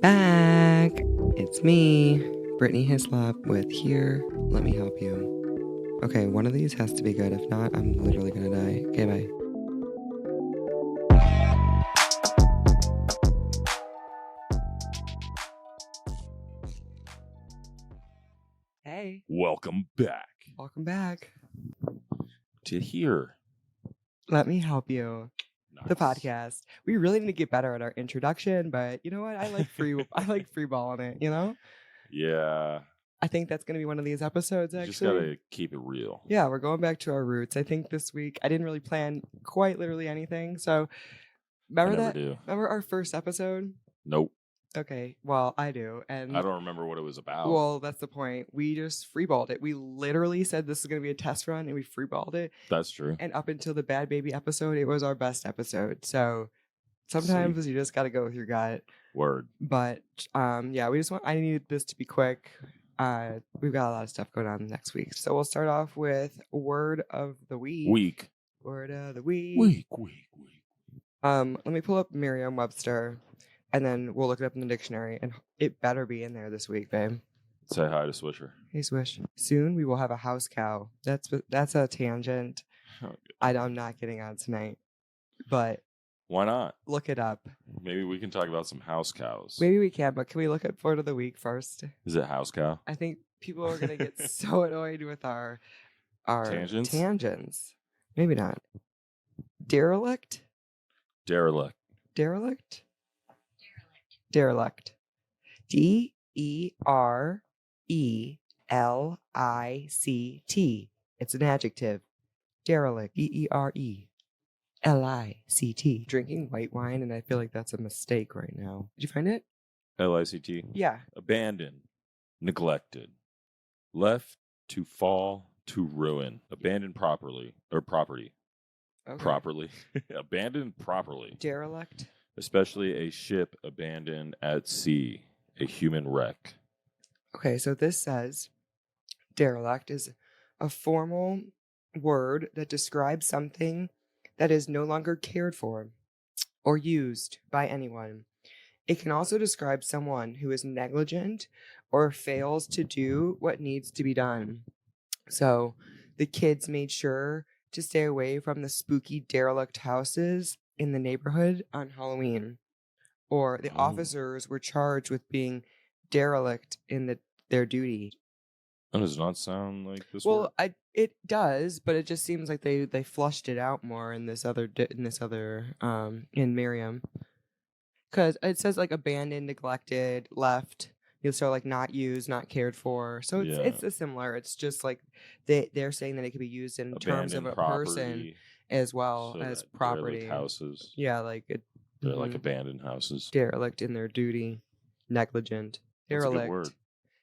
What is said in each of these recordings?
back. It's me, Brittany Hislop with Here. Let me help you. Okay, one of these has to be good. If not, I'm literally gonna die. Okay, bye. Hey. Welcome back Welcome back. to Here. Let me help you. Nice. The podcast. We really need to get better at our introduction, but you know what? I like freeballing it, you know? Yeah. I think that's gonna be one of these episodes, You actually. just gotta keep it real. Yeah, we're going back to our roots. I think this week I didn't really plan quite literally anything. So remember our first episode? Nope. Okay, well, I do. And I don't remember what it was about. well, that's the point. We just freeballed it. We literally said this is going to be a test run and we freeballed it. That's true. And up until the Bad Baby episode, it was our best episode. So sometimes you just got to go with your gut. Word. But I needed this to be quick. We've got a lot of stuff going on next week. So we'll start off with word of the week. Word of the week. Week. Let me pull up Merriam-Webster. And then we'll look it up in the dictionary, and it better be in there this week, babe. Say hi to Swisher. Hey, Swish. Soon we will have a house cow. That's a tangent. Oh, I'm not getting on tonight, but why not? Look it up. Maybe we can talk about some house cows. Maybe we can, but can we look at word of the week first? Is it house cow? I think people are gonna get so annoyed with our tangents. Maybe not. Derelict. Derelict. Derelict. Derelict. D-E-R-E-L-I-C-T. It's an adjective. Derelict. D-E-R-E-L-I-C-T. Drinking white wine, and I feel like that's a mistake right now. Did you find it? L-I-C-T? Yeah. Abandoned. Neglected. Left to fall to ruin. Abandoned property. Okay. Properly. Abandoned properly. Derelict. Especially a ship abandoned at sea, a human wreck. Okay, so this says derelict is a formal word that describes something that is no longer cared for or used by anyone. It can also describe someone who is negligent or fails to do what needs to be done. So the kids made sure to stay away from the spooky derelict houses in the neighborhood on Halloween, or the officers were charged with being derelict in their duty. That does not sound like this. Well, it does, but it just seems like they flushed it out more in in Merriam, because it says like abandoned, neglected, left. So like not used, not cared for. So it's a similar. It's just like they're saying that it could be used in terms of a person as well as property. Houses. Yeah, like they're like abandoned houses. Derelict in their duty, negligent. Derelict. That's a good word.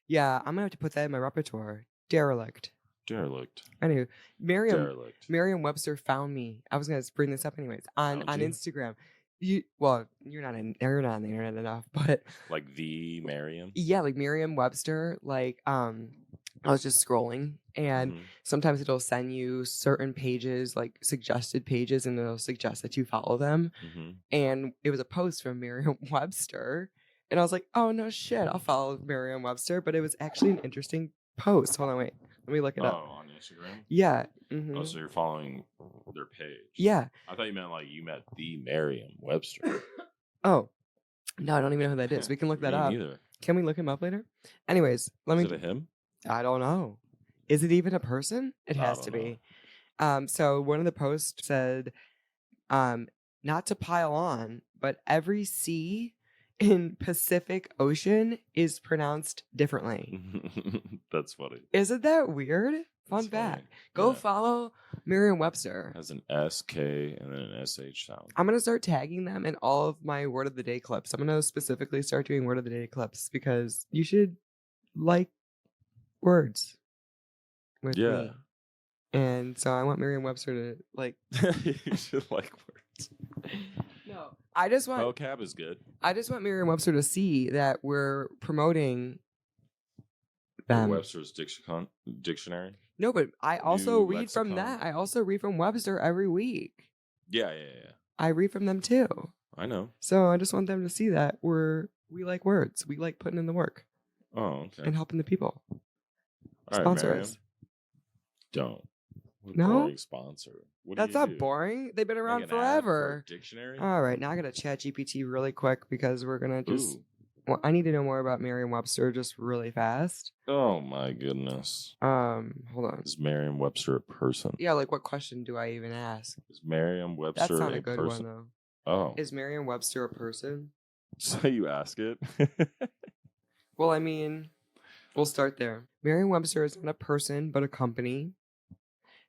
Yeah, I'm gonna have to put that in my repertoire. Derelict. Anyway, Merriam-Webster found me. I was gonna bring this up anyways on Instagram. You're not on the internet enough, but like the Merriam. Yeah, like Merriam-Webster. Like I was just scrolling, and sometimes it'll send you certain pages, like suggested pages, and it'll suggest that you follow them. And it was a post from Merriam-Webster, and I was like, "Oh no, shit! I'll follow Merriam-Webster." But it was actually an interesting post. Hold on, wait, let me look it up. Oh, on Instagram. Yeah. Oh, so you're following their page? Yeah. I thought you meant like you met the Merriam-Webster. Oh, no, I don't even know who that is. We can look that up. Neither. Can we look him up later? Anyways, Is it a him? I don't know. Is it even a person? It has to be. So one of the posts said, not to pile on, but every sea in Pacific Ocean is pronounced differently. That's funny. Isn't that weird? Fun fact. Go follow Merriam-Webster. Has an SK and then an SH sound. I'm going to start tagging them in all of my word of the day clips. I'm going to specifically start doing word of the day clips because you should like words with me. And so I want Merriam-Webster to like. You should like words. No, I just want. Vocab is good. I just want Merriam-Webster to see that we're promoting them. Webster's dictionary. No, but I also read from that. I also read from Webster every week. Yeah. I read from them too. I know. So I just want them to see that we're We like words. We like putting in the work Oh, okay. and helping the people. All right, Sponsor Miriam. us. Don't. What a No? boring sponsor. What That's do you not do? boring. They've been Make around an ad for a forever. dictionary? All right, now I gotta chat GPT really quick because we're gonna just. Ooh. Well, I need to know more about Merriam-Webster just really fast. Oh my goodness. Hold on. Is Merriam-Webster a person? Yeah, like what question do I even ask? Is Merriam-Webster That's not a a good person? one though. Oh. Is Merriam-Webster a person? So you ask it? Well, I mean, we'll start there. Merriam-Webster is not a person, but a company.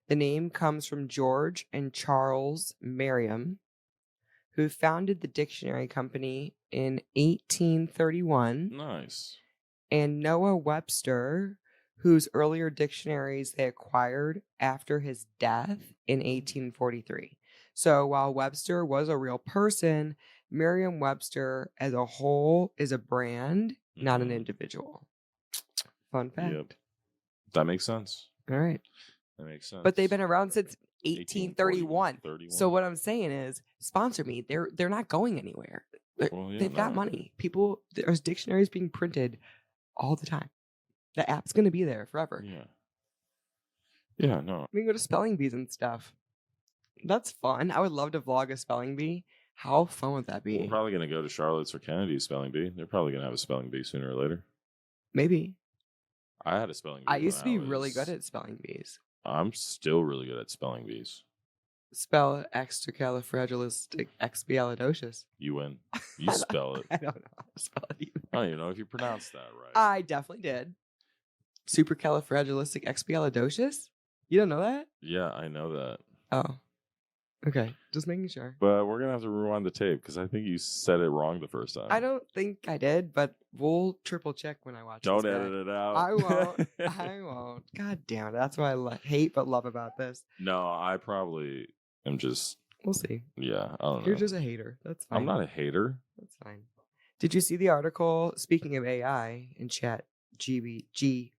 The name comes from George and Charles Merriam, who founded the dictionary company in 1831. Nice. And Noah Webster, whose earlier dictionaries they acquired after his death in 1843. So while Webster was a real person, Merriam-Webster as a whole is a brand, not an individual. Fun fact. Yep. That makes sense. All right. That makes sense. But they've been around since 1831. 31. So what I'm saying is, sponsor me. They're not going anywhere. Well, yeah, They've got no. money. People, there's dictionaries being printed all the time. The app's gonna be there forever. Yeah. Yeah, no. We can go to spelling bees and stuff. That's fun. I would love to vlog a spelling bee. How fun would that be? We're probably going to go to Charlotte's or Kennedy's spelling bee. They're probably going to have a spelling bee sooner or later. Maybe. I had a spelling bee. I used to be when really good at spelling bees. I'm still really good at spelling bees. Spell extracalifragilisticexpialidocious. You win. You spell it. I don't know how to spell it either. I don't even know if you pronounced that right. I definitely did. Supercalifragilisticexpialidocious? You don't know that? Yeah, I know that. Oh. Okay. Just making sure. But we're going to have to rewind the tape because I think you said it wrong the first time. I don't think I did, but we'll triple check when I watch Don't this edit it out. I won't. I won't. God damn it. That's what I hate but love about this. No, I probably am just, We'll see. yeah, I don't know. You're just a hater. That's fine. I'm not a hater. That's fine. Did you see the article, speaking of AI and chat GPT,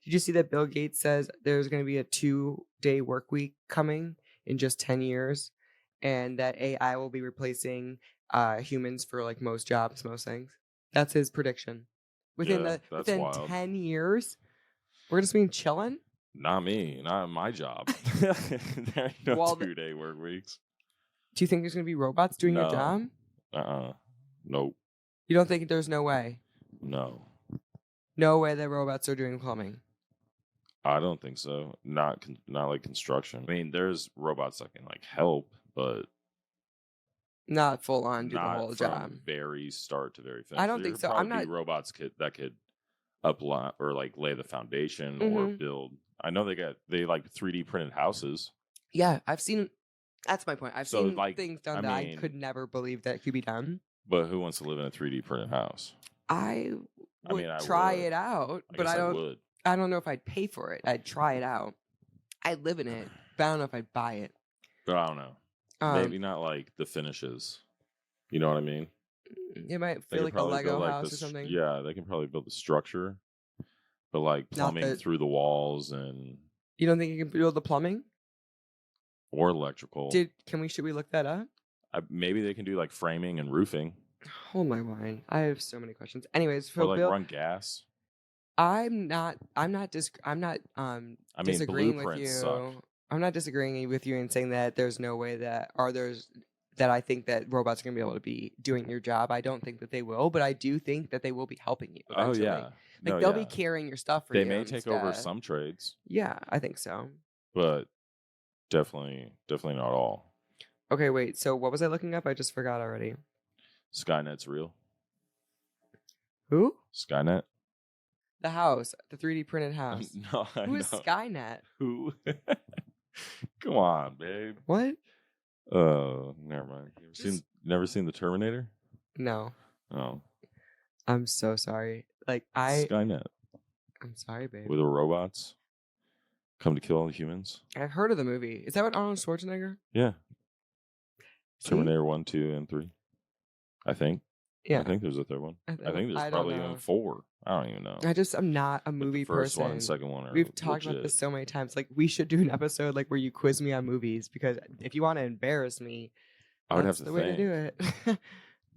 did you see that Bill Gates says there's going to be a 2-day work week coming in just 10 years and that AI will be replacing humans for like most jobs, most things? That's his prediction. Within 10 years, we're just being chilling? Not me. Not my job. There ain't no 2-day work weeks. Do you think there's going to be robots doing your job? Nope. You don't think there's no way? No. No way that robots are doing plumbing? I don't think so. Not like construction. I mean, there's robots that can like help, but not full on do the not whole from job. Very start to very finish. I don't think so. I'm not. Robots that could upload or like lay the foundation or build. I know they like 3D printed houses. Yeah, I've seen. That's my point. I've seen things done that I could never believe that could be done. But who wants to live in a 3D printed house? I would try it out, but I don't. I don't know if I'd pay for it. I'd try it out. I'd live in it, but I don't know if I'd buy it. But I don't know. Maybe not like the finishes. You know what I mean? It might feel like a Lego house or something. Yeah, they can probably build the structure, but like plumbing through the walls and. You don't think you can build the plumbing? Or electrical. Should we look that up? Maybe they can do like framing and roofing. Hold my wine. I have so many questions. Anyways, or like run gas. I'm not disagreeing with you. Suck. I'm not disagreeing with you in saying that there's no way that I think that robots are going to be able to be doing your job. I don't think that they will, but I do think that they will be helping you eventually. Oh, yeah. Like they'll be carrying your stuff for you. They may take over some trades. Yeah, I think so. But definitely not all. Okay, wait. So what was I looking up? I just forgot already. Skynet's real. Who? Skynet. The house, the 3D printed house. No, Who is Skynet? Who? Come on, babe. What? Never mind. Never seen the Terminator? No. Oh. I'm so sorry. Skynet. I'm sorry, babe. Where the robots come to kill all the humans. I've heard of the movie. Is that with Arnold Schwarzenegger? Yeah. Terminator 1, 2, and 3. I think. Yeah. I think there's a third one. I think there's probably even 4. I don't even know. I'm not a movie person. The first one and second one are We've talked about this so many times. Like, we should do an episode like where you quiz me on movies, because if you want to embarrass me, I would have that's to the way to do it.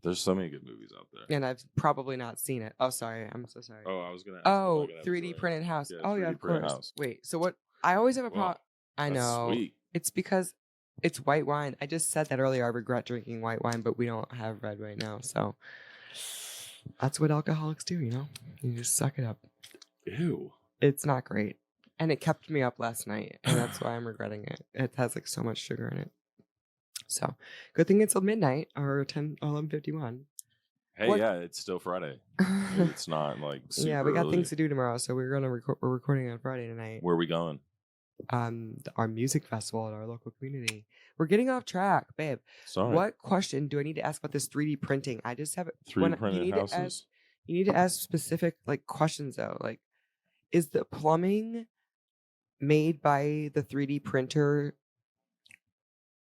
There's so many good movies out there. And I've probably not seen it. Oh, sorry. I'm so sorry. Oh, I was gonna. Ask Oh, 3D printed house. Yeah, oh, yeah, 3D of printed course. house. Wait, so what? I always have a problem. Wow, I that's know. sweet. It's because it's white wine. I just said that earlier. I regret drinking white wine, but we don't have red right now. So that's what alcoholics do, you know? You just suck it up. Ew. It's not great. And it kept me up last night, and that's why I'm regretting it. It has like so much sugar in it. So good thing it's midnight or 11:51. Hey, yeah, it's still Friday. It's not like super yeah, we got early. things to do tomorrow, so we're recording on Friday tonight. Where are we going? Our music festival at our local community. We're getting off track, babe. Sorry. What question do I need to ask about this 3D printing? I just have 3D printed houses. You need to ask specific like questions though. Like, is the plumbing made by the 3D printer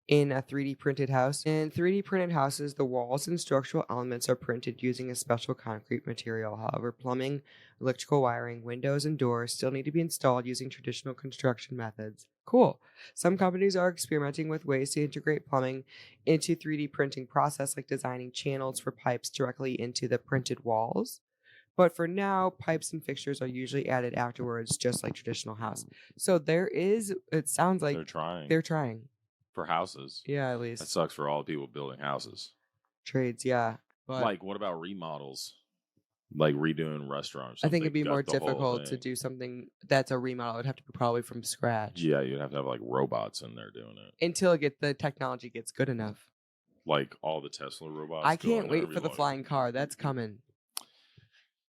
in a 3D printed house? In 3D printed houses, the walls and structural elements are printed using a special concrete material. However, plumbing, electrical wiring, windows, and doors still need to be installed using traditional construction methods. Cool. Some companies are experimenting with ways to integrate plumbing into 3D printing process, like designing channels for pipes directly into the printed walls. But for now, pipes and fixtures are usually added afterwards, just like traditional house. So it sounds like They're trying. For houses. Yeah, at least. That sucks for all the people building houses. Trades, yeah. But like, what about remodels? Like redoing restaurants. I think it'd be more difficult to do something that's a remodel. It would have to be probably from scratch. Yeah, you'd have to have like robots in there doing it. Until the technology gets good enough. Like all the Tesla robots. I can't wait for the flying car. That's coming.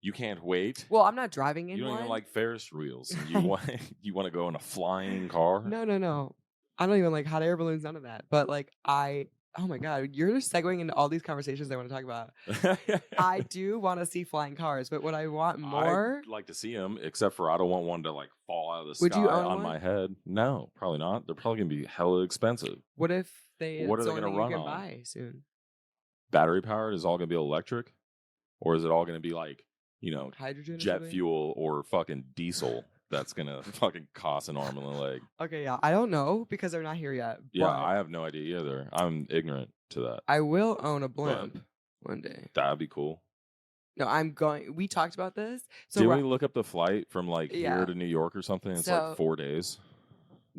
You can't wait? Well, I'm not driving in You don't one. even like Ferris wheels. You want to go in a flying car? No. I don't even like hot air balloons, none of that. But like oh my God, you're just segueing into all these conversations I want to talk about. I do want to see flying cars, but what I want more... I'd like to see them, except for I don't want one to like fall out of the Would sky you own on one? my head. No, probably not. They're probably going to be hella expensive. What if what are they going to run on? Buy soon? Battery powered? Is it all going to be electric? Or is it all going to be like, hydrogen, jet fuel or fucking diesel? That's gonna fucking cost an arm and a leg. Okay, yeah. I don't know because they're not here yet. Yeah, I have no idea either. I'm ignorant to that. I will own a Blimp one day. That'd be cool. No, I'm going. We talked about this. So did we look up the flight from like here to New York or something? It's like 4 days.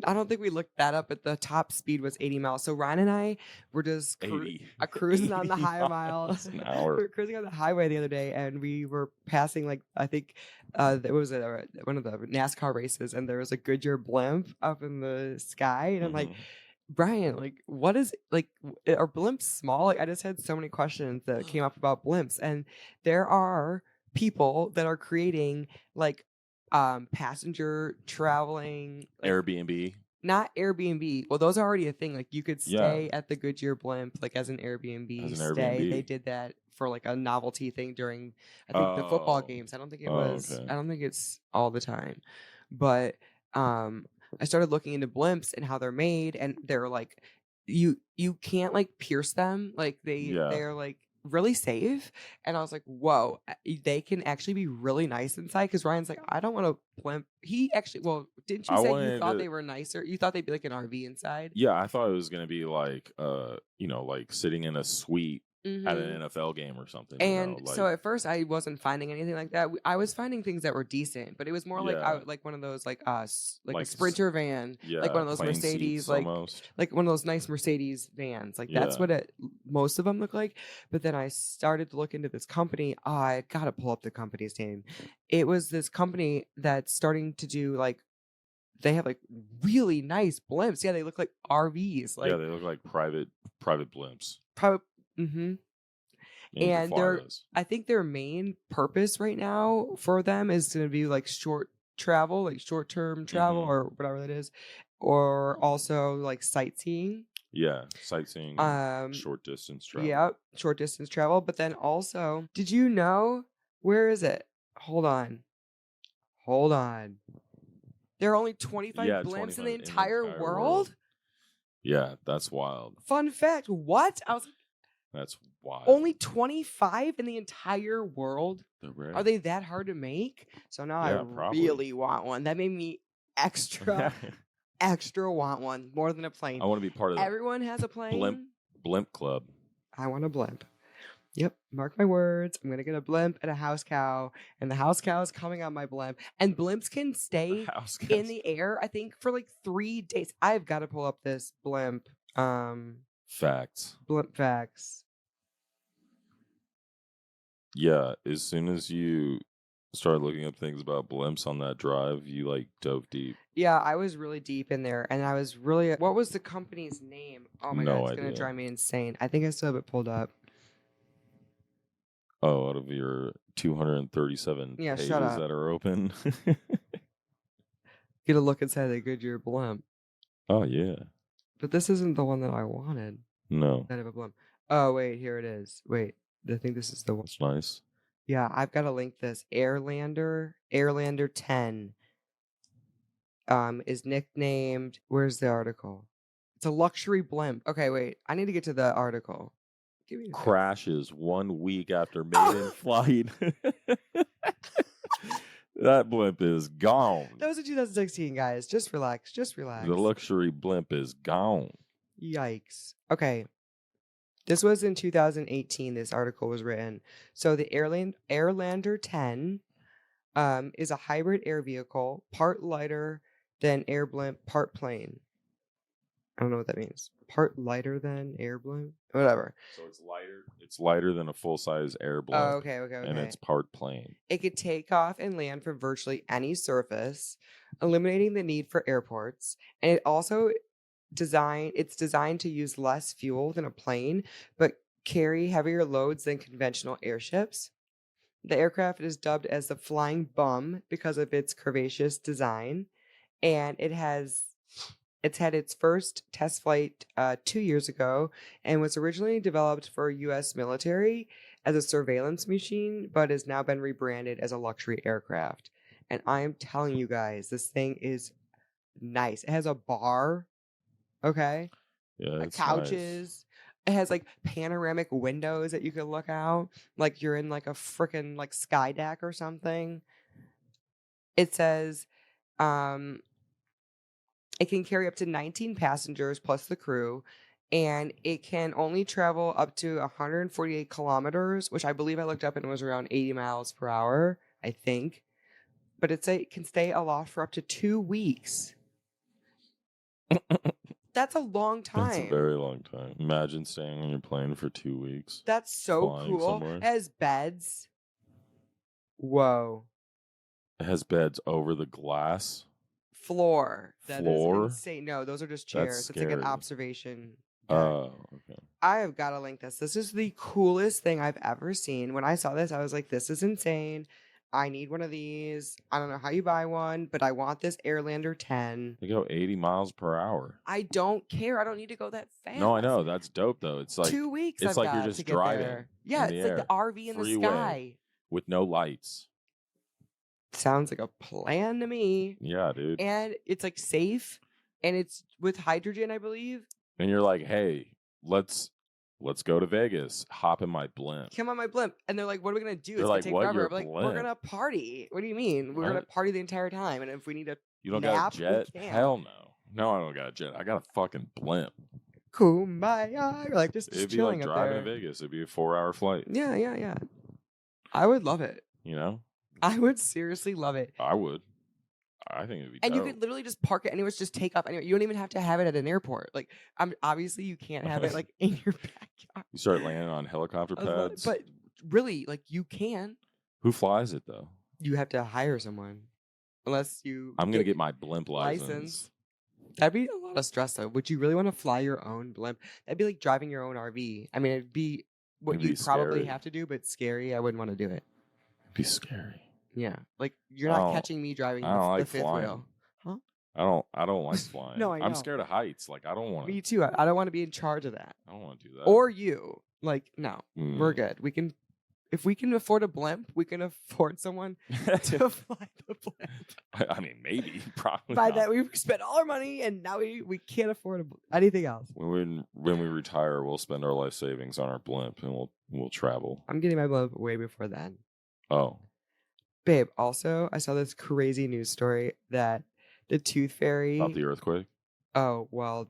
I don't think we looked that up, but the top speed was 80 miles. So Ryan and I were just cruising on the high miles. An hour. We were cruising on the highway the other day, and we were passing like I think there was one of the NASCAR races, and there was a Goodyear Blimp up in the sky, and I'm like, Brian, like, what is like? Are blimps small? Like, I just had so many questions that came up about blimps, and there are people that are creating like passenger traveling Airbnb. Not Airbnb. Well, those are already a thing. Like you could stay at the Goodyear Blimp like as an Airbnb stay. They did that for like a novelty thing during I think the football games. I don't think it was I don't think it's all the time. But I started looking into blimps and how they're made, and they're like you can't like pierce them. Like they're like really safe, and I was like, whoa, they can actually be really nice inside. Because Ryan's like, I don't want to Blimp. He actually, didn't you say you thought they were nicer? You thought they'd be like an RV inside? Yeah, I thought it was gonna be like like sitting in a suite at an NFL game or something. And so at first I wasn't finding anything like that. I was finding things that were decent, but it was more like one of those like a Sprinter van, like one of those Mercedes, like one of those nice Mercedes vans. Like that's what most of them look like. But then I started to look into this company. I gotta pull up the company's name. It was this company that's starting to do like. They have like really nice blimps. Yeah, they look like RVs. Like, yeah, they look like private blimps. Mm-hmm. And I think their main purpose right now for them is going to be like short travel, like short-term travel or whatever that is, or also like sightseeing. Yeah, sightseeing, short distance travel. Yeah, short distance travel. But then also, did you know, where is it? Hold on. There are only 25 blimps in the entire world? Yeah, that's wild. Fun fact. What? I was like, that's wild. Only 25 in the entire world? Are they that hard to make? So now I really want one. That made me extra want one. More than a plane. I want to be part of Everyone has a plane. Blimp club. I want a blimp. Yep, mark my words. I'm gonna get a blimp and a house cow, and the house cow is coming on my blimp. And blimps can stay House in cows. the air, I think, for like 3 days. I've got to pull up this blimp. Facts. Blimp facts. Yeah, as soon as you started looking up things about blimps on that drive, you like dove deep. Yeah, I was really deep in there, and I was really. What was the company's name? Oh my god, No it's gonna idea. drive me insane. I think I still have it pulled up. Oh, out of your 237 Yeah, pages shut up. that are open. Get a look inside the Goodyear blimp. Oh yeah. But this isn't the one that I wanted. No. That of a blimp. Oh wait, here it is. Wait, I think this is the one. It's nice. Yeah, I've got to link this. Airlander 10 is nicknamed. Where's the article? It's a luxury blimp. Okay, wait. I need to get to the article. Give me a Crashes 1 week after maiden flight. That blimp is gone. That was in 2016, guys. Just relax. Just relax. The luxury blimp is gone. Yikes. Okay. This was in 2018. This article was written. So the Airlander 10 is a hybrid air vehicle, part lighter than air blimp, part plane. I don't know what that means. Part lighter than air blimp? Whatever. So it's lighter. It's lighter than a full-size air blimp. Oh, okay. And it's part plane. It could take off and land from virtually any surface, eliminating the need for airports. And it also it's designed to use less fuel than a plane, but carry heavier loads than conventional airships. The aircraft is dubbed as the Flying Bum because of its curvaceous design, and it's had its first test flight 2 years ago and was originally developed for U.S. military as a surveillance machine, but has now been rebranded as a luxury aircraft. And I am telling you guys, this thing is nice. It has a bar, okay? Yeah, it's couches. Nice. It has like panoramic windows that you can look out, like you're in like a freaking like sky deck or something. It says, it can carry up to 19 passengers plus the crew, and it can only travel up to 148 kilometers, which I believe I looked up and it was around 80 miles per hour, I think. But it can stay aloft for up to 2 weeks. That's a long time. That's a very long time. Imagine staying on your plane for 2 weeks. That's so cool. Somewhere. It has beds. Whoa. It has beds over the glass. Floor. That Floor? is insane. No, those are just chairs. It's like an observation. Oh, okay. I have got to link this. This is the coolest thing I've ever seen. When I saw this, I was like, this is insane. I need one of these. I don't know how you buy one, but I want this Airlander 10. They go 80 miles per hour. I don't care. I don't need to go that fast. No, I know. That's dope, though. It's like 2 weeks. It's like you're just driving. Yeah, it's like the RV in the sky. With no lights. Sounds like a plan to me. Yeah, dude. And it's like safe, and it's with hydrogen, I believe. And you're like, hey, let's go to Vegas. Hop in my blimp. Come on my blimp. And they're like, what are we going to do? They're it's like, going to take what, forever. your I'm like, blimp? we're going to party. What do you mean? We're going to party the entire time. And if we need a You don't nap, got a jet? we can. Hell no. No, I don't got a jet. I got a fucking blimp. Kumbaya. You're like, just It'd be chilling like up driving there. to Vegas. It'd be a 4-hour flight. Yeah. I would love it. You know? I would seriously love it. I would. I think it'd be And dope. you could literally just park it anywhere, just take off anywhere. You don't even have to have it at an airport. Like, obviously you can't have it like in your backyard. You start landing on helicopter pads. But really, like, you can. Who flies it though? You have to hire someone, unless you. I'm gonna get my blimp license. That'd be a lot of stress, though. Would you really want to fly your own blimp? That'd be like driving your own RV. I mean, it'd be what you'd probably have to do, but scary. I wouldn't want to do it. It'd be scary. Yeah, like you're not catching me driving the fifth wheel. Huh? I don't like flying. No, I know. I'm scared of heights. Like I don't want. Me too. I don't want to be in charge of that. I don't want to do that. Or you. Like, no, we're good. We can, if we can afford a blimp, we can afford someone to fly the blimp. I mean, maybe, probably. By not. that, we've spent all our money, and now we can't afford anything else. When we retire, we'll spend our life savings on our blimp, and we'll travel. I'm getting my blimp way before then. Oh. Babe, also, I saw this crazy news story that the Tooth Fairy... About the earthquake? Oh, well,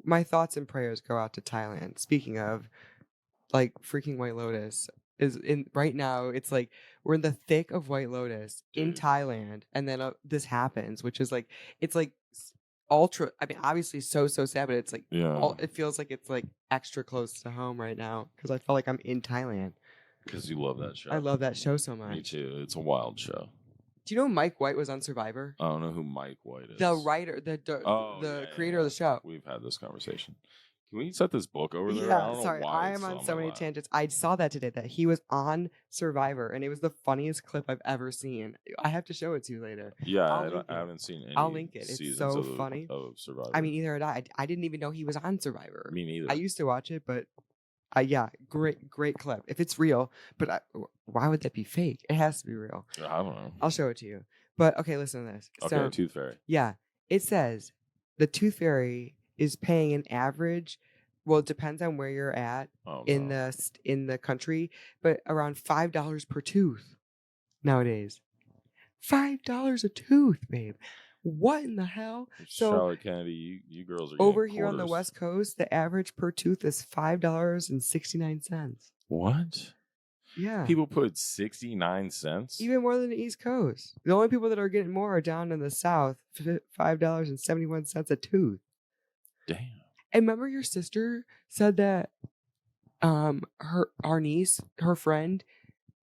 my thoughts and prayers go out to Thailand. Speaking of, like freaking White Lotus is in right now. It's like we're in the thick of White Lotus in Dude. Thailand, and then this happens, which is like it's like ultra. I mean, obviously so sad, but it's like it feels like it's like extra close to home right now because I feel like I'm in Thailand. Because you love that show. I love that show so much. Me too. It's a wild show. Do you know Mike White was on Survivor? I don't know who Mike White is. The writer, the creator of the show. We've had this conversation. Can we set this book over there? Yeah, sorry. I am on so many tangents. I saw that today that he was on Survivor, and it was the funniest clip I've ever seen. I have to show it to you later. Yeah, I haven't seen any. I'll link it. It's so funny. Of Survivor. I mean, either did I. I didn't even know he was on Survivor. Me neither. I used to watch it, but yeah, great clip. If it's real, but why would that be fake? It has to be real. I don't know. I'll show it to you. But okay, listen to this. Okay, so, Tooth Fairy. Yeah, it says the Tooth Fairy is paying an average. Well, it depends on where you're at in the country, but around $5 per tooth nowadays. $5 a tooth, babe. What in the hell? So Charlotte Kennedy, you girls are over here on the West Coast. The average per tooth is $5.69. What? Yeah, people put 69 cents. Even more than the East Coast. The only people that are getting more are down in the South. $5.71 a tooth. Damn. And remember, your sister said that our niece, her friend,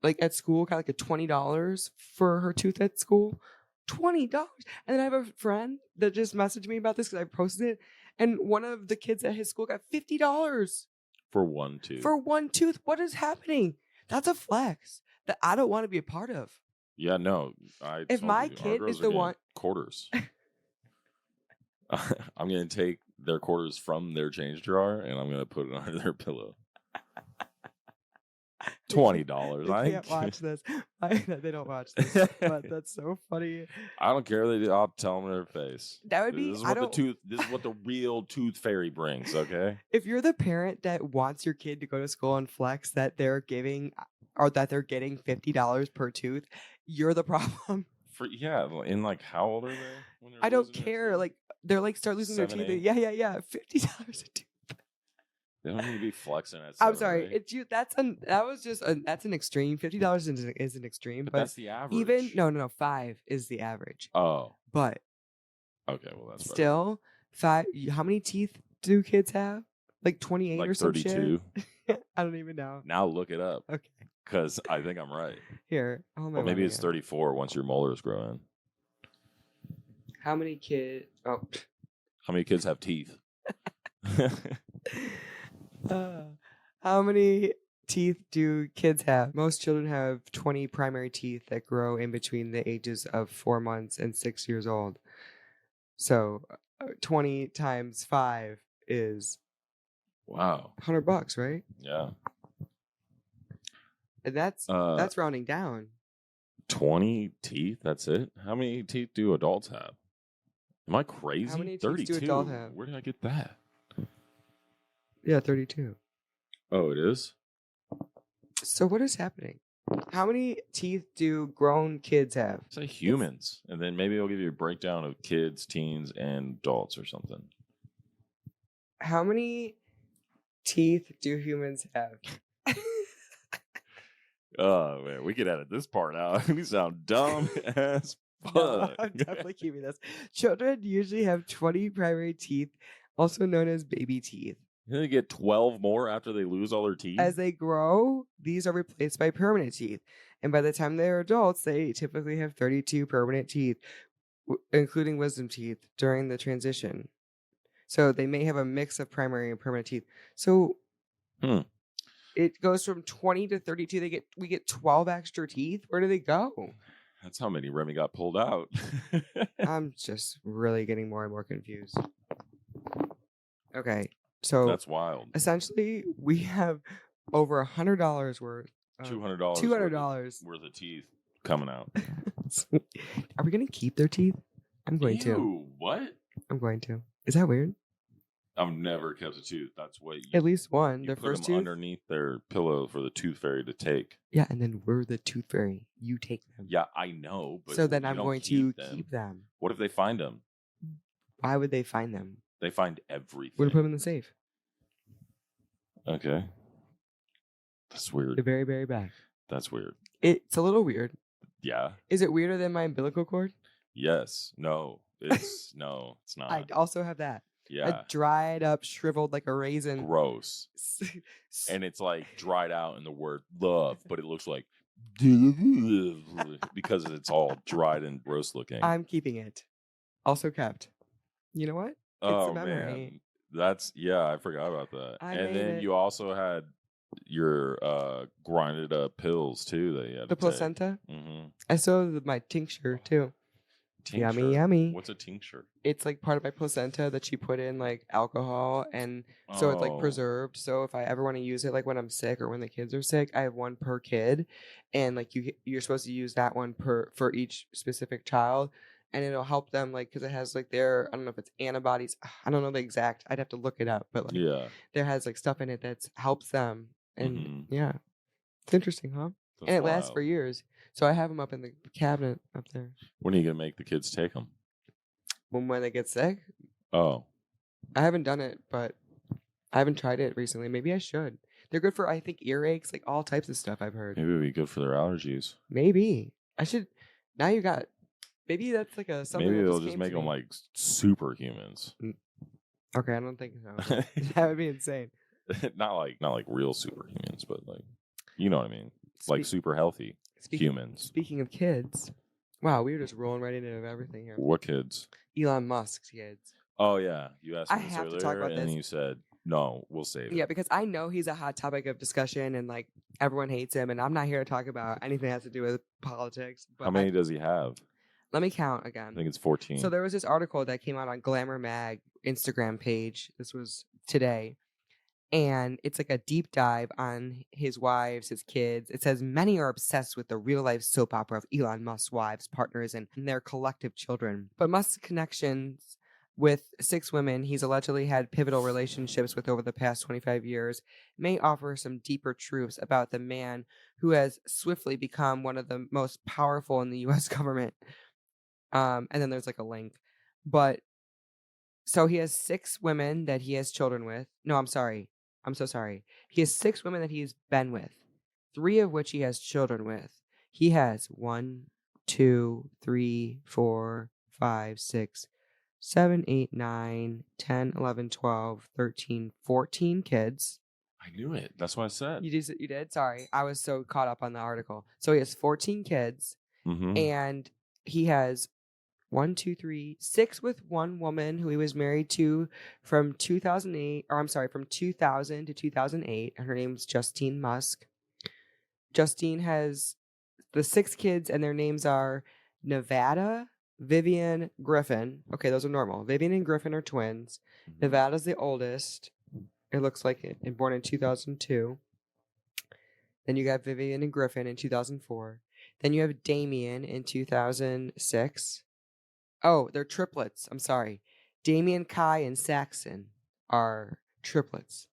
like at school, got like a $20 for her tooth at school. $20. And then I have a friend that just messaged me about this because I posted it. And one of the kids at his school got $50 for one tooth. For one tooth. What is happening? That's a flex that I don't want to be a part of. Yeah, no. If my kid is the one quarters, I'm gonna take their quarters from their change drawer and I'm gonna put it under their pillow. $20. I can't watch this. They don't watch this, but that's so funny. I don't care. I'll tell them in their face. That would be. This is what the real Tooth Fairy brings. Okay. If you're the parent that wants your kid to go to school and flex that they're giving, or that they're getting $50 per tooth, you're the problem. In like how old are they? I don't care. Like they're like start losing their teeth. Yeah. $50 a tooth. They don't need to be flexing at. I'm sorry. It's you. That's an extreme. $50 is an extreme, but that's the average. Even no. 5 is the average. Oh, but okay. Well, that's still better. 5. How many teeth do kids have? Like 28 or some 32. Shit? I don't even know. Now look it up. Okay. Because I think I'm right. Here. Or maybe it's 34 once your molars grow in. How many kids? Oh. How many kids have teeth? How many teeth do kids have? Most children have 20 primary teeth that grow in between the ages of 4 months and 6 years old. So 20 times 5 is wow, $100, right? Yeah. And that's rounding down. 20 teeth? That's it? How many teeth do adults have? Am I crazy? How many teeth 32. do adults have? Where did I get that? Yeah, 32. Oh, it is? So what is happening? How many teeth do grown kids have? Say humans. And then maybe it'll give you a breakdown of kids, teens, and adults or something. How many teeth do humans have? Oh, man. We could edit this part out. We sound dumb as fuck. No, I'm definitely keeping this. Children usually have 20 primary teeth, also known as baby teeth. They get 12 more after they lose all their teeth? As they grow, these are replaced by permanent teeth. And by the time they're adults, they typically have 32 permanent teeth, including wisdom teeth, during the transition. So they may have a mix of primary and permanent teeth. So it goes from 20 to 32. We get 12 extra teeth. Where do they go? That's how many Remy got pulled out. I'm just really getting more and more confused. Okay. So that's wild. Essentially, we have over $100 worth. $200 worth of teeth coming out. Are we going to keep their teeth? I'm going to. What? I'm going to. Is that weird? I've never kept a tooth. That's what at least one. Their first tooth underneath their pillow for the Tooth Fairy to take. Yeah, and then we're the Tooth Fairy. You take them. Yeah, I know. But so then I'm going to keep them. What if they find them? Why would they find them? They find everything. We're going to put them in the safe. Okay. That's weird. Very, very bad. That's weird. It's a little weird. Yeah. Is it weirder than my umbilical cord? Yes. No. It's no. It's not. I also have that. Yeah. A dried up, shriveled like a raisin. Gross. And it's like dried out in the word love, but it looks like because it's all dried and gross looking. I'm keeping it. Also kept. You know what? It's a memory. Man. That's I forgot about that. And then it. you also had your grinded up pills too that you had the to placenta. Mm-hmm. I saw my tincture too. Tincture? Yummy, yummy. What's a tincture? It's like part of my placenta that she put in like alcohol, and so it's like preserved. So if I ever want to use it, like when I'm sick or when the kids are sick, I have one per kid, and like you're supposed to use that one for each specific child, and it'll help them like because it has like I don't know if it's antibodies. I don't know the exact. I'd have to look it up, but like there has like stuff in it that helps them, and it's interesting, huh? That's and it lasts for years. So I have them up in the cabinet up there. When are you gonna make the kids take them? When they get sick? Oh, I haven't done it, but I haven't tried it recently. Maybe I should. They're good for I think earaches, like all types of stuff. I've heard. Maybe it'd be good for their allergies. Maybe I should. Now you got. Maybe that's like a something. Maybe they'll just make them like superhumans. Okay, I don't think so. That would be insane. not like real superhumans, but like you know what I mean. Like super healthy humans. Speaking of kids, wow, we were just rolling right into everything here. What kids? Elon Musk's kids. Oh yeah, you asked me I this have earlier, to talk about and this. you said no, we'll save it. Yeah, because I know he's a hot topic of discussion, and like everyone hates him, and I'm not here to talk about anything that has to do with politics. But how many does he have? Let me count again. I think it's 14. So there was this article that came out on Glamour Mag Instagram page. This was today. And it's like a deep dive on his wives, his kids. It says many are obsessed with the real life soap opera of Elon Musk's wives, partners, and their collective children. But Musk's connections with 6 women he's allegedly had pivotal relationships with over the past 25 years may offer some deeper truths about the man who has swiftly become one of the most powerful in the U.S. government. And then there's like a link. But so he has 6 women that he has children with. No, I'm sorry. I'm so sorry. He has 6 women that he's been with, 3 of which he has children with. He has 1, 2, 3, 4, 5, 6, 7, 8, 9, 10, 11, 12, 13, 14 kids. I knew it. That's what I said. You did? Sorry. I was so caught up on the article. So he has 14 kids, and he has 1, 2, 3, 6 with one woman who he was married to from 2008, or I'm sorry, from 2000 to 2008. And her name's Justine Musk. Justine has the 6 kids, and their names are Nevada, Vivian, Griffin. Okay, those are normal. Vivian and Griffin are twins. Nevada's the oldest. It looks like it, and born in 2002. Then you got Vivian and Griffin in 2004. Then you have Damien in 2006. Oh, they're triplets. I'm sorry. Damien, Kai, and Saxon are triplets.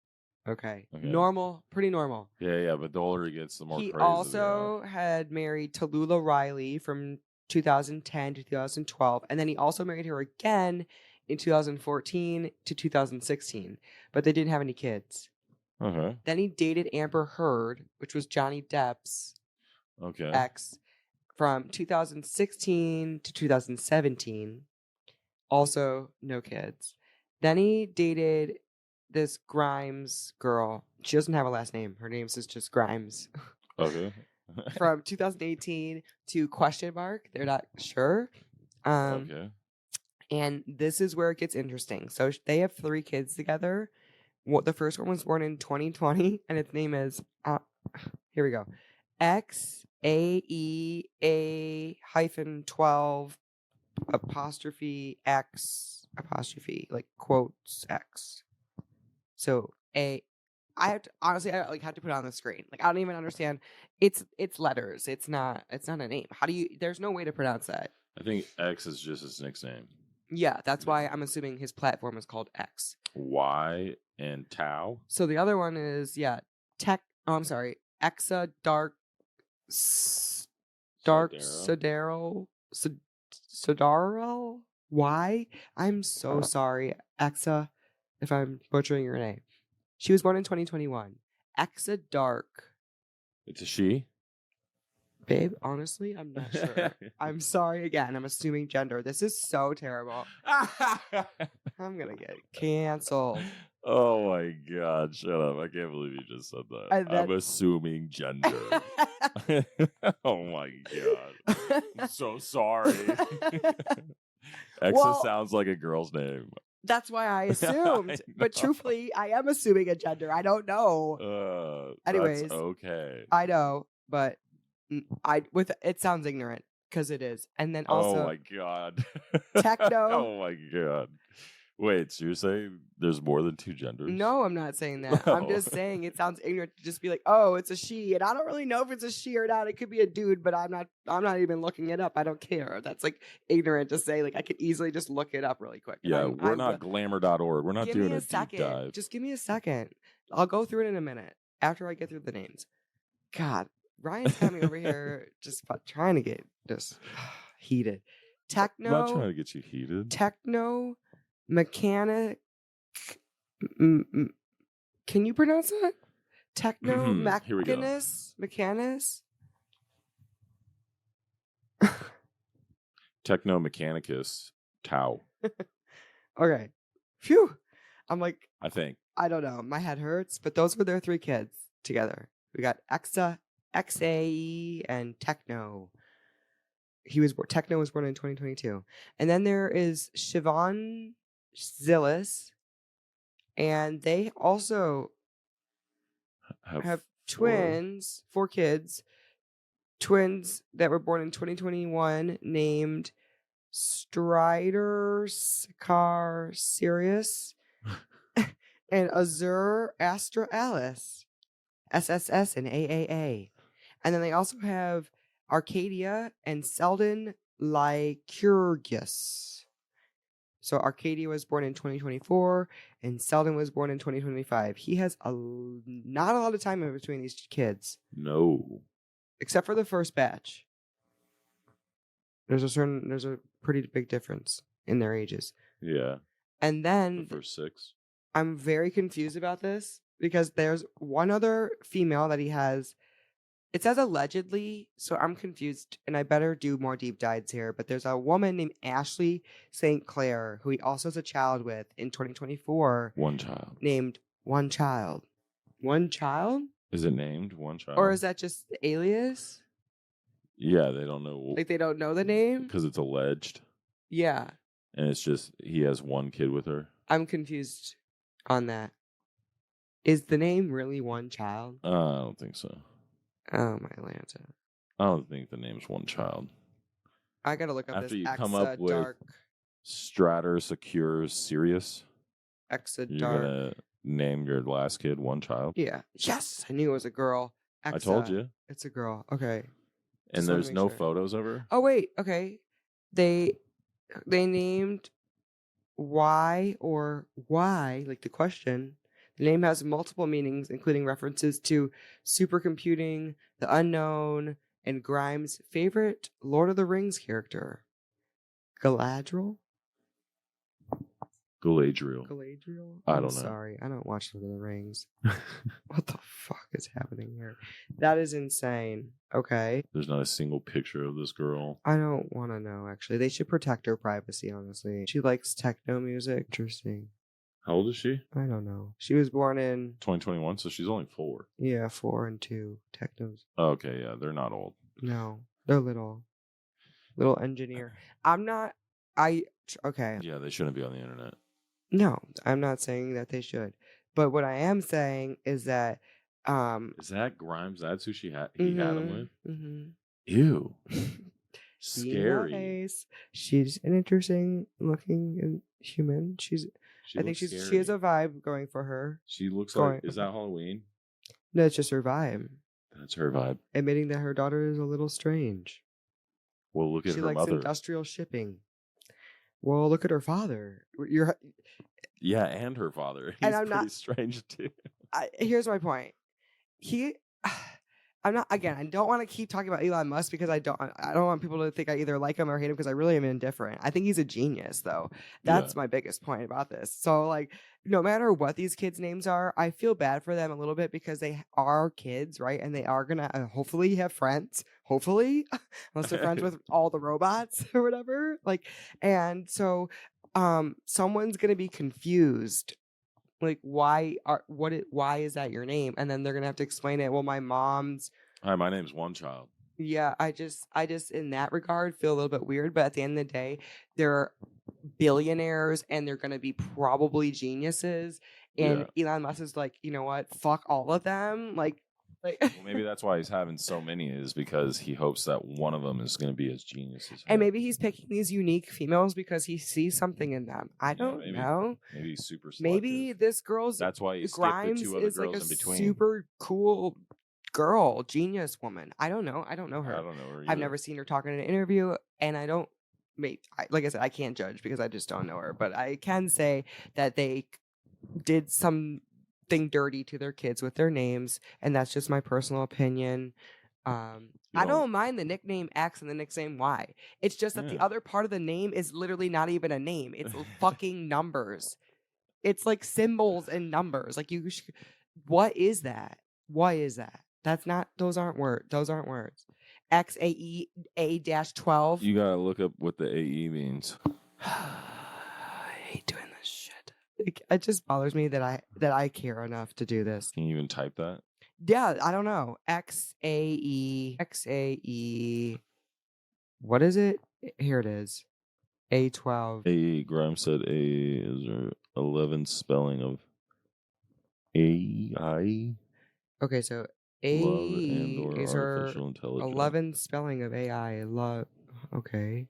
Okay. Normal. Pretty normal. Yeah, but the older he gets, the more he crazy. He also had married Tallulah Riley from 2010 to 2012. And then he also married her again in 2014 to 2016. But they didn't have any kids. Okay. Then he dated Amber Heard, which was Johnny Depp's ex, from 2016 to 2017. Also, no kids. Then he dated this Grimes girl. She doesn't have a last name. Her name is just Grimes. Okay. From 2018 to question mark. They're not sure. Okay. And this is where it gets interesting. So they have 3 kids together. The first one was born in 2020, and its name is, here we go, XAEA-12 apostrophe X like quotes X. So I have to honestly, I have to put it on the screen. Like I don't even understand. It's letters. It's not a name. How do you? There's no way to pronounce that. I think X is just his nickname. Yeah, that's why I'm assuming his platform is called X. Y and Tau. So the other one is Tech. Oh, I'm sorry, Exa Sodaro. Why? I'm so sorry, Exa, if I'm butchering your name. She was born in 2021. Exa Dark It's a she? Babe, honestly, I'm not sure. I'm sorry again. I'm assuming gender. This is so terrible. I'm going to get canceled. Oh my God, shut up. I can't believe you just said that. And then- I'm assuming gender. Oh my God. I'm so sorry. Exa Well- sounds like a girl's name. That's why I assumed. But truthfully, I am assuming a gender. I don't know. Anyways. That's okay. I know, but it sounds ignorant because it is. And then also Oh my God. techno. Oh my God. Wait, so you're saying there's more than two genders? No, I'm not saying that. I'm just saying it sounds ignorant to just be like, oh, it's a she. And I don't really know if it's a she or not. It could be a dude, but I'm not even looking it up. I don't care. That's like ignorant to say. Like I could easily just look it up really quick. Yeah, we're not glamour.org. We're not doing a deep dive. Just give me a second. I'll go through it in a minute after I get through the names. God, Ryan's got me over here just trying to get just heated. Techno. I'm not trying to get you heated. Techno mechanic. Can you pronounce that? Techno mechanist. Techno mechanicus Tau. Okay. Phew. I'm like, I think. I don't know. My head hurts, but those were their 3 kids together. We got XAE, and Techno. Techno was born in 2022. And then there is Siobhan Zillis, and they also have twins, 4 kids, twins that were born in 2021 named Strider Car Sirius and Azure Astra Alice, SSS and AAA. And then they also have Arcadia and Selden Lycurgus. So Arcadia was born in 2024 and Selden was born in 2025. He has not a lot of time in between these kids. No. Except for the first batch. There's a pretty big difference in their ages. Yeah. And then the first 6. I'm very confused about this because there's one other female that he has. It says allegedly, so I'm confused, and I better do more deep dives here. But there's a woman named Ashley St. Clair who he also has a child with in 2024. One child. Named One Child. One Child? Is it named One Child? Or is that just the alias? Yeah, they don't know. Like they don't know the name? Because it's alleged. Yeah. And it's just he has one kid with her. I'm confused on that. Is the name really One Child? I don't think so. Oh, my Atlanta. I don't think the name's One Child. I gotta look up After this you Exa come up with Dark. Stratter Secure Sirius, Exa you're Dark. gonna name your last kid One Child. Yeah. Yes, I knew it was a girl. Exa. I told you. It's a girl. Okay. And Just wanna there's make no sure. photos of her. Oh wait. Okay. They named why or why, like the question. The name has multiple meanings, including references to supercomputing, the unknown, and Grimes' favorite Lord of the Rings character, Galadriel. Galadriel. I don't know. Sorry, I don't watch Lord of the Rings. What the fuck is happening here? That is insane. Okay. There's not a single picture of this girl. I don't want to know, actually. They should protect her privacy, honestly. She likes techno music. Interesting. How old is she? I don't know. She was born in 2021, so she's only 4. 4 and 2 technos. Oh, okay, yeah, they're not old. No, they're little engineer. Okay. Yeah, they shouldn't be on the internet. No, I'm not saying that they should. But what I am saying is that Is that Grimes? That's who he had him with? Mm-hmm. Ew. Scary. Nice. She's an interesting looking human. I think she has a vibe going for her. She looks like, is that Halloween? No, it's just her vibe. That's her vibe. Admitting that her daughter is a little strange. Well, look at her mother. She likes industrial shipping. Well, look at her father. Yeah, and her father. He's and I'm pretty not strange too. Here's my point. I'm not, again, I don't want to keep talking about Elon Musk because I don't want people to think I either like him or hate him, because I really am indifferent. I think he's a genius, though. That's my biggest point about this. So, like, no matter what these kids' names are, I feel bad for them a little bit because they are kids, right? And they are gonna hopefully have friends, hopefully, unless they're friends with all the robots or whatever. Like, and so, someone's gonna be confused. Like, why is that your name? And then they're gonna have to explain it. Well, my mom's. Hi, my name's One Child. Yeah, I just in that regard feel a little bit weird, but at the end of the day, they're billionaires and they're gonna be probably geniuses. And Elon Musk is like, you know what? Fuck all of them. Like well, maybe that's why he's having so many, is because he hopes that one of them is going to be as genius as him. And maybe he's picking these unique females because he sees something in them. I don't know. Maybe he's super selective. Maybe this girl's. That's why he skipped Grimes the two other is girls like a in between. super cool girl, genius woman. I don't know her. I don't know her. I've either. never seen her talk in an interview, and I don't. Like I said, I can't judge because I just don't know her. But I can say that they did something dirty to their kids with their names, and that's just my personal opinion. I don't mind the nickname X and the nickname Y. It's just that the other part of the name is literally not even a name. It's fucking numbers. It's like symbols and numbers. Like what is that? What is that? That's not. Those aren't words. XAE-A-12. You gotta look up what the AE means. I hate doing this shit. It just bothers me that I care enough to do this. Can you even type that? Yeah, I don't know. XAE. What is it? Here it is. A12. AE. Grimes said A is 11 spelling of AI. Okay, so A is our 11 spelling of AI. Love. Okay.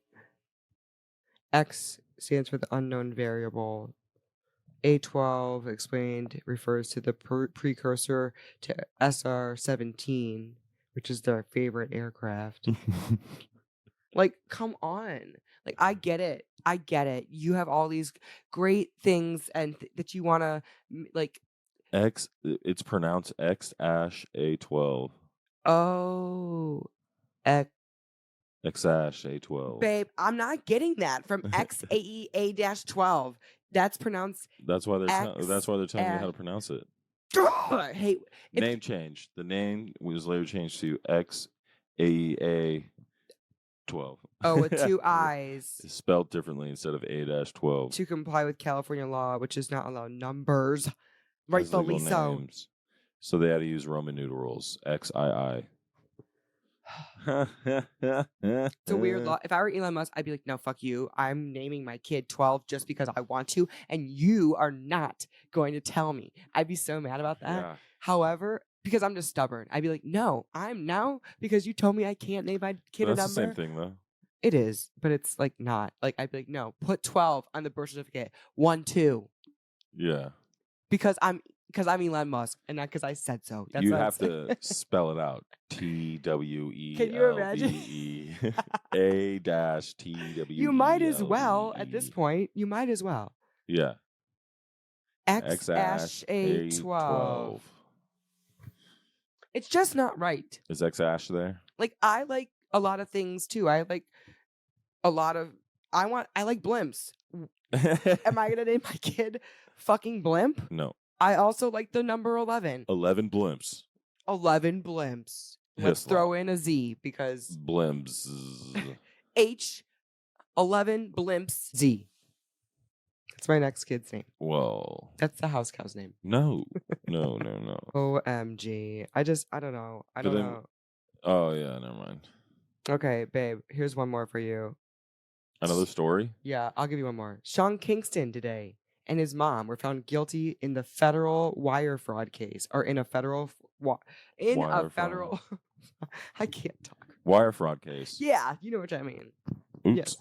X stands for the unknown variable. A12 explained refers to the precursor to SR-17, which is their favorite aircraft. Like, come on. Like, I get it. You have all these great things and that you want to, like. X, it's pronounced X-A12. Oh. X-A12. Babe, I'm not getting that from XAEA-12. That's pronounced. That's why they're telling you how to pronounce it. I hate name change. The name was later changed to XAEA-12. Oh, with two I's. It's spelled differently instead of A-12. To comply with California law, which does not allow numbers. Rightfully so. Names. So they had to use Roman numerals. XII. It's a weird law. If I were Elon Musk, I'd be like, no, fuck you. I'm naming my kid 12 just because I want to, and you are not going to tell me. I'd be so mad about that. Yeah. However, because I'm just stubborn, I'd be like, no, I'm now, because you told me I can't name my kid a number. That's the same thing, though. It is, but it's like not. Like, I'd be like, no, put 12 on the birth certificate. 1, 2. Yeah. Because I'm Elon Musk, and not because I said so. That's you have to spell it out. TWELVE. Can you imagine? A-TWE. You might as well at this point. You might as well. Yeah. X-A12. It's just not right. Is X-Ash there? Like, I like a lot of things too. I like Blimps. Am I gonna name my kid fucking Blimp? No. I also like the number 11. 11 Blimps. 11 Blimps. Let's throw in a Z because Blimps. H 11 Blimps Z. That's my next kid's name. Whoa. That's the house cow's name. No. OMG. I don't know. I don't know. Oh yeah, never mind. Okay, babe. Here's one more for you. Another story? Yeah, I'll give you one more. Sean Kingston today and his mom were found guilty in the federal wire fraud case, or in a federal I can't talk. Wire fraud case. Yeah, you know what I mean. Oops. Yes.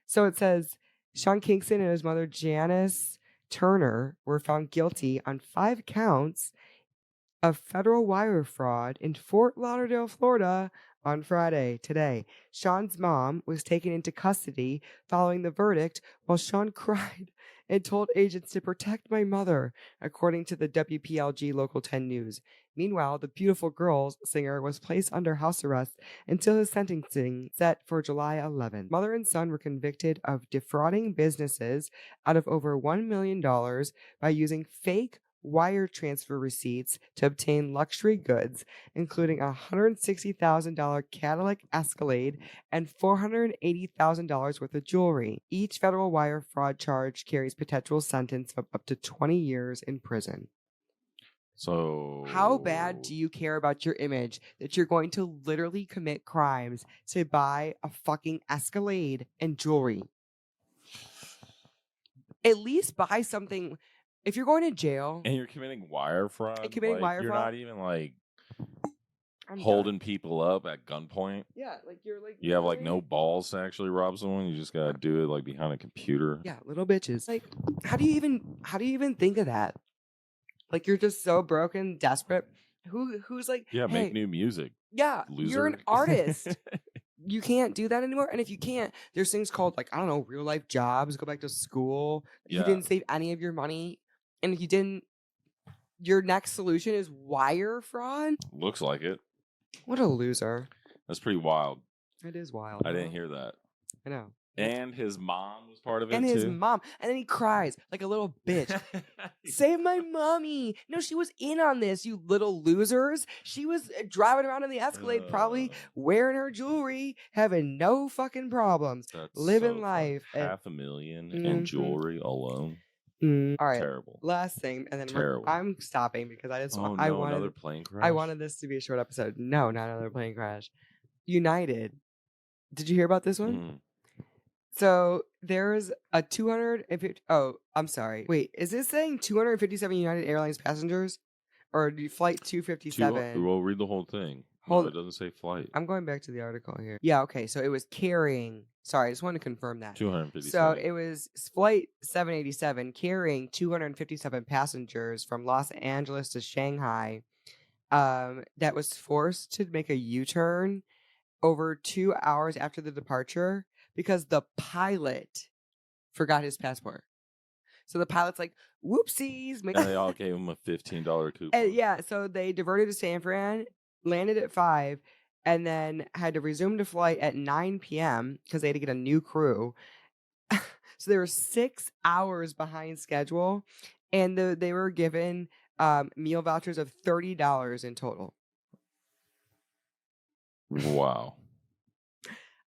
So it says Sean Kingston and his mother Janice Turner were found guilty on 5 counts of federal wire fraud in Fort Lauderdale, Florida on Friday, today. Sean's mom was taken into custody following the verdict while Sean cried and told agents to protect my mother, according to the WPLG Local 10 News. Meanwhile, the Beautiful Girls singer was placed under house arrest until his sentencing set for July 11th. Mother and son were convicted of defrauding businesses out of over $1 million by using fake wire transfer receipts to obtain luxury goods, including a $160,000 Cadillac Escalade and $480,000 worth of jewelry. Each federal wire fraud charge carries potential sentence of up to 20 years in prison. So how bad do you care about your image that you're going to literally commit crimes to buy a fucking Escalade and jewelry? At least buy something. If you're going to jail and you're committing wire fraud, you're not even like I'm holding done. people up at gunpoint. Yeah, like you're like you have like no balls to actually rob someone. You just gotta do it like behind a computer. Yeah, little bitches. Like, how do you even think of that? Like, you're just so broken, desperate. Who's like, yeah, hey, make new music. Yeah, loser. You're an artist. You can't do that anymore. And if you can't, there's things called like, I don't know, real life jobs. Go back to school. Yeah. You didn't save any of your money, and if you didn't, your next solution is wire fraud. Looks like it. What a loser. That's pretty wild. It is wild. I didn't hear that. I know. And his mom was part of it and too. his mom. And then he cries like a little bitch. Save my mommy. No, she was in on this, you little losers. She was driving around in the Escalade, probably wearing her jewelry, having no fucking problems. Living life. $500,000 in jewelry alone. All right. Terrible. Last thing, and then Terrible. I'm stopping because I just wanted another plane crash. I wanted this to be a short episode. No, not another plane crash. United. Did you hear about this one? So there's a 250. Oh, I'm sorry. Wait, is this saying 257 United Airlines passengers, or flight 257? We'll read the whole thing. No, it doesn't say flight. I'm going back to the article here. Yeah, okay. So it was carrying. Sorry, I just wanted to confirm that. 257. So it was flight 787 carrying 257 passengers from Los Angeles to Shanghai. That was forced to make a U-turn over 2 hours after the departure, because the pilot forgot his passport. So the pilot's like, whoopsies. And they all gave him a $15 coupon. And yeah, so they diverted to San Fran, landed at 5, and then had to resume the flight at 9 p.m. because they had to get a new crew. So they were 6 hours behind schedule, and they were given meal vouchers of $30 in total. Wow.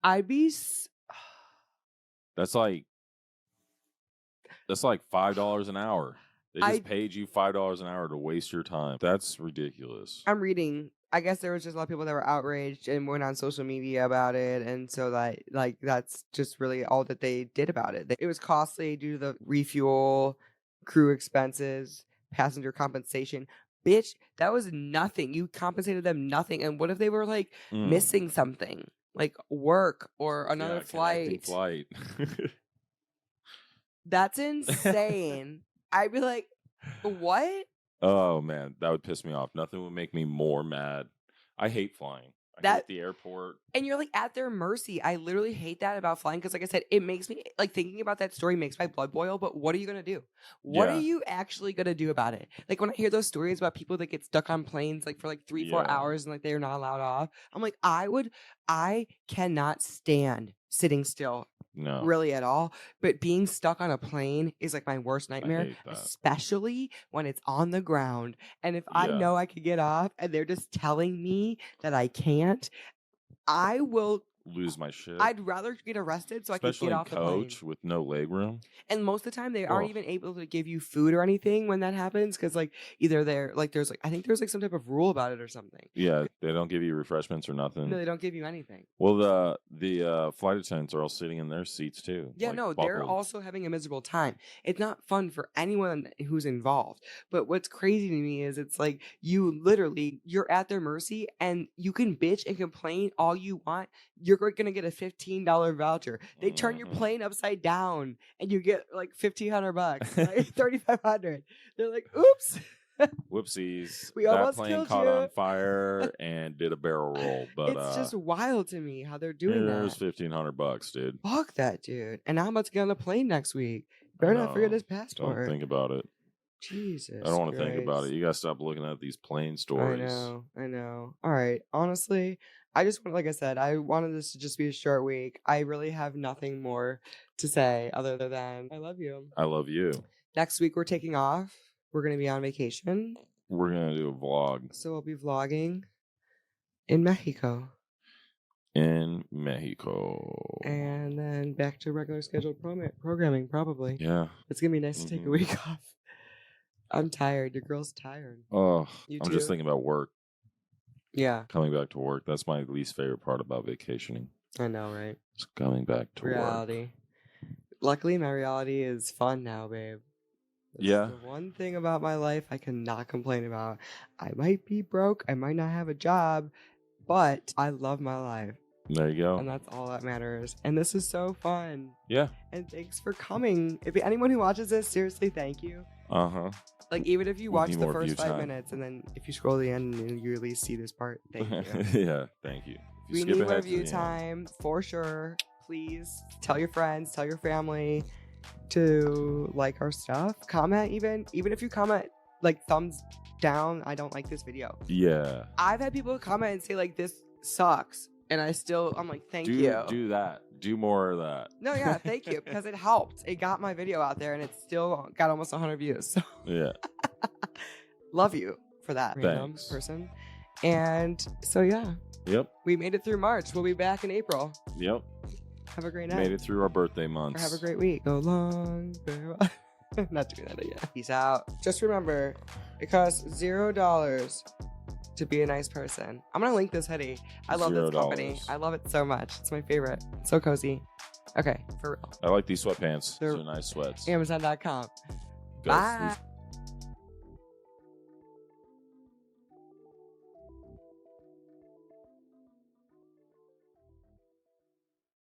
I'd be... That's like $5 an hour. They just paid you $5 an hour to waste your time. That's ridiculous. I'm reading. I guess there was just a lot of people that were outraged and went on social media about it, and so that that's just really all that they did about it. It was costly due to the refuel, crew expenses, passenger compensation. Bitch, that was nothing. You compensated them nothing. And what if they were like missing something? Like work or another flight. That's insane. I'd be like, what? Oh man, that would piss me off. Nothing would make me more mad. I hate flying. I hate the airport. And you're like at their mercy. I literally hate that about flying because, like I said, it makes me like thinking about that story makes my blood boil. But what are you gonna do? What are you actually gonna do about it? Like when I hear those stories about people that get stuck on planes like for like 3-4 hours and like they're not allowed off, I'm like, I cannot stand sitting still. No. Really at all. But being stuck on a plane is like my worst nightmare, especially when it's on the ground. And if I know I could get off and they're just telling me that I can't, I will lose my shit. I'd rather get arrested so I can get off the plane. Coach with no leg room. And most of the time they aren't even able to give you food or anything when that happens because like either they're like there's like I think there's like some type of rule about it or something. Yeah, they don't give you refreshments or nothing. No, they don't give you anything. Well, the flight attendants are all sitting in their seats too. Yeah, no, they're also having a miserable time. It's not fun for anyone who's involved. But what's crazy to me is it's like you're at their mercy and you can bitch and complain all you want. You're going to get a $15 voucher. They turn your plane upside down and you get like $1,500, like $3,500. They're like, oops. Whoopsies. We almost plane killed caught you. on fire and did a barrel roll. But it's just wild to me how they're doing that. There's $1,500, dude. Fuck that, dude. And now I'm about to get on a plane next week. Better not forget this passport. Don't think about it. Jesus. I don't want to think about Christ. it. You gotta stop looking at these plain stories. I know. All right. Honestly, I just want, like I said, I wanted this to just be a short week. I really have nothing more to say other than I love you. I love you. Next week we're taking off. We're gonna be on vacation. We're gonna do a vlog. So we'll be vlogging in Mexico. In Mexico. And then back to regular scheduled programming, probably. Yeah. It's gonna be nice to take a week off. I'm tired. Your girl's tired. Oh, You I'm too? just thinking about work. Yeah. Coming back to work. That's my least favorite part about vacationing. I know, right? Just coming back to Reality. Luckily, my reality is fun now, babe. That's Yeah. the one thing about my life I cannot complain about. I might be broke. I might not have a job, but I love my life. There you go. And that's all that matters. And this is so fun. Yeah. And thanks for coming. If anyone who watches this, seriously, thank you. Uh-huh. Like, even if you watch need the more first view 5 time. minutes and then if you scroll to the end and you at least see this part, thank you. Yeah, thank you. If you We skip need ahead more to view the end. time for sure. Please tell your friends, tell your family to like our stuff. Comment even if you comment like thumbs down, I don't like this video. Yeah. I've had people comment and say like this sucks, and I'm like thank you. Do that. Do more of that. No, yeah, thank you, because it helped. It got my video out there and it still got almost 100 views. So Yeah. love you for that, random Thanks. person. And so yeah, Yep. we made it through March. We'll be back in April. Yep. Have a great night. Made it through our birthday Or months. have a great week. So long. Farewell. Not doing that again. Peace out. Just remember, it costs $0 to be a nice person. I'm gonna link this hoodie. I love this company. $0. I love it so much. It's my favorite. It's so cozy. Okay, for real. I like these sweatpants. They're- These are nice sweats. Amazon.com. Go Bye.